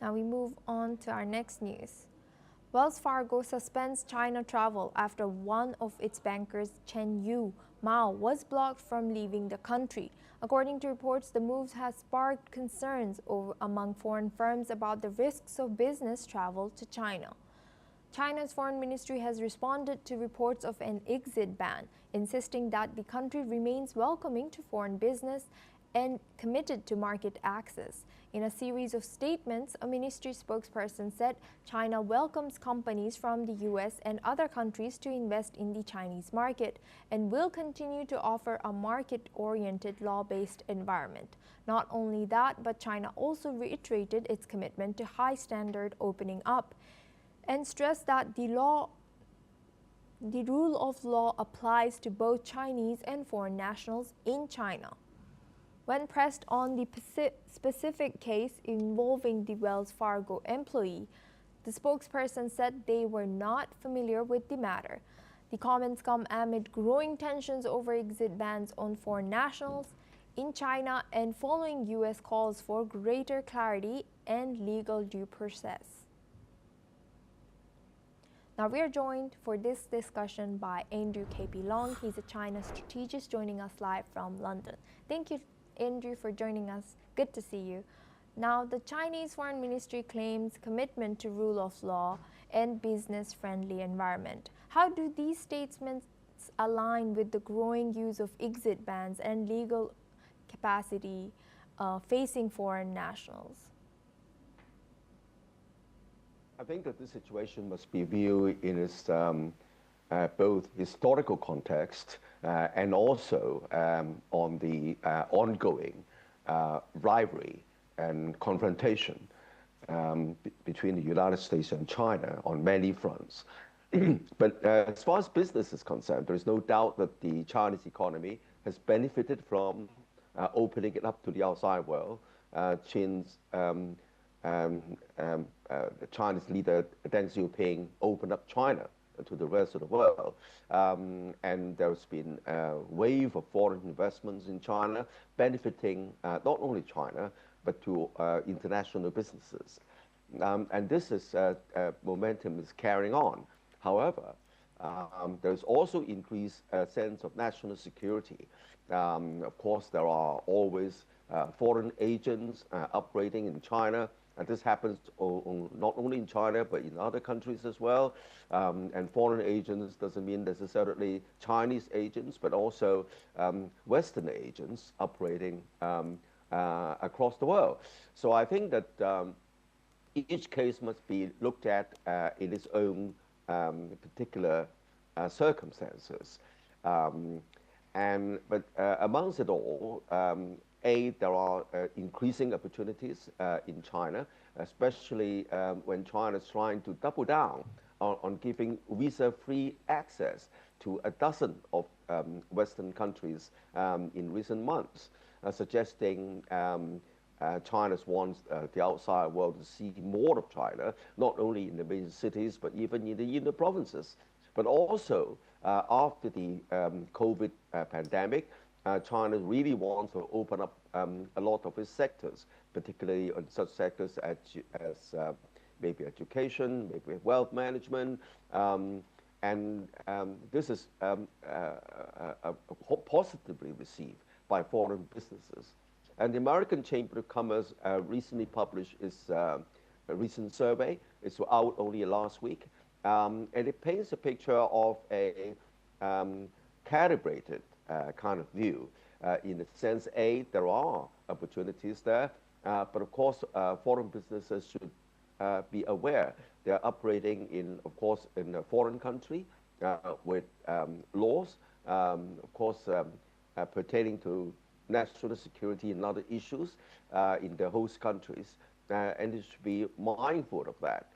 Now we move on to our next news. Wells Fargo suspends China travel after one of its bankers, Chenyue Mao, was blocked from leaving the country. According to reports, the move has sparked concerns among foreign firms about the risks of business travel to China. China's foreign ministry has responded to reports of an exit ban, insisting that the country remains welcoming to foreign business and committed to market access. In a series of statements, a ministry spokesperson said China welcomes companies from the US and other countries to invest in the Chinese market and will continue to offer a market-oriented, law-based environment. Not only that, but China also reiterated its commitment to high-standard opening up and stressed that the rule of law applies to both Chinese and foreign nationals in China. When pressed on the specific case involving the Wells Fargo employee, the spokesperson said they were not familiar with the matter. The comments come amid growing tensions over exit bans on foreign nationals in China and following U.S. calls for greater clarity and legal due process. Now we are joined for this discussion by Andrew K.P. Long. He's a China strategist joining us live from London. Thank you, Andrew, for joining us. Good to see you. Now, the Chinese Foreign Ministry claims commitment to rule of law and business-friendly environment. How do these statements align with the growing use of exit bans and legal capacity facing foreign nationals? I think that this situation must be viewed in its both historical context and also on the ongoing rivalry and confrontation between the United States and China on many fronts. But as far as business is concerned, there is no doubt that the Chinese economy has benefited from opening it up to the outside world since the Chinese leader Deng Xiaoping opened up China to the rest of the world. And there's been a wave of foreign investments in China, benefiting not only China, but to international businesses. And this is momentum is carrying on. However, there's also increased sense of national security. Of course, there are always foreign agents operating in China. And this happens not only in China, but in other countries as well. And foreign agents doesn't mean necessarily Chinese agents, but also Western agents operating across the world. So I think that each case must be looked at in its own particular circumstances. But amongst it all, there are increasing opportunities in China, especially when China is trying to double down on giving visa-free access to a dozen of Western countries in recent months, suggesting China wants the outside world to see more of China, not only in the major cities, but even in the provinces. But also, after the COVID pandemic, China really wants to open up a lot of its sectors, particularly on such sectors as maybe education, maybe wealth management, and this is positively received by foreign businesses. And the American Chamber of Commerce recently published its a recent survey. It's out only last week, and it paints a picture of a calibrated kind of view. In the sense, there are opportunities there, but of course, foreign businesses should be aware they're operating in, of course, in a foreign country with laws, of course, pertaining to national security and other issues in the host countries, and they should be mindful of that.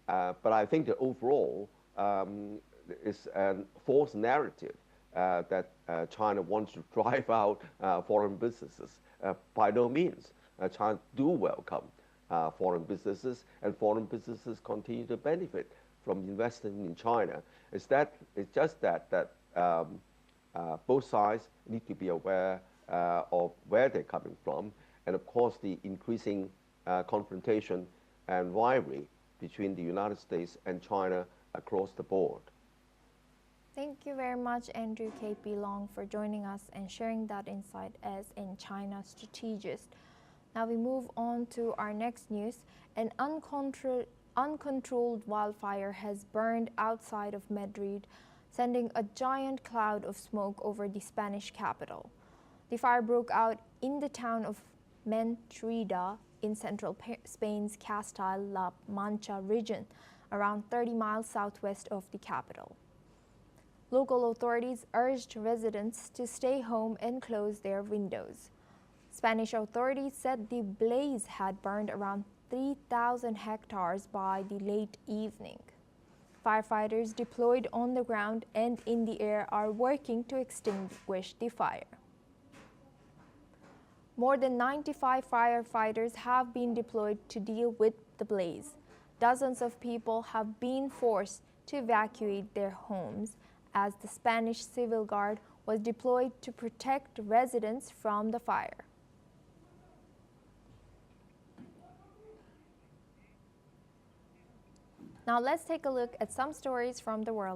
But I think that overall, it's a false narrative that China wants to drive out foreign businesses. By no means. China do welcome foreign businesses, and foreign businesses continue to benefit from investing in China. It's just that both sides need to be aware of where they're coming from, and of course the increasing confrontation and rivalry between the United States and China across the board. Thank you very much, Andrew K.P. Long, for joining us and sharing that insight as a China strategist. Now we move on to our next news. An uncontrolled wildfire has burned outside of Madrid, sending a giant cloud of smoke over the Spanish capital. The fire broke out in the town of Mentrida in central Spain's Castile-La Mancha region, around 30 miles southwest of the capital. Local authorities urged residents to stay home and close their windows. Spanish authorities said the blaze had burned around 3,000 hectares by the late evening. Firefighters deployed on the ground and in the air are working to extinguish the fire. More than 95 firefighters have been deployed to deal with the blaze. Dozens of people have been forced to evacuate their homes as the Spanish Civil Guard was deployed to protect residents from the fire. Now let's take a look at some stories from the world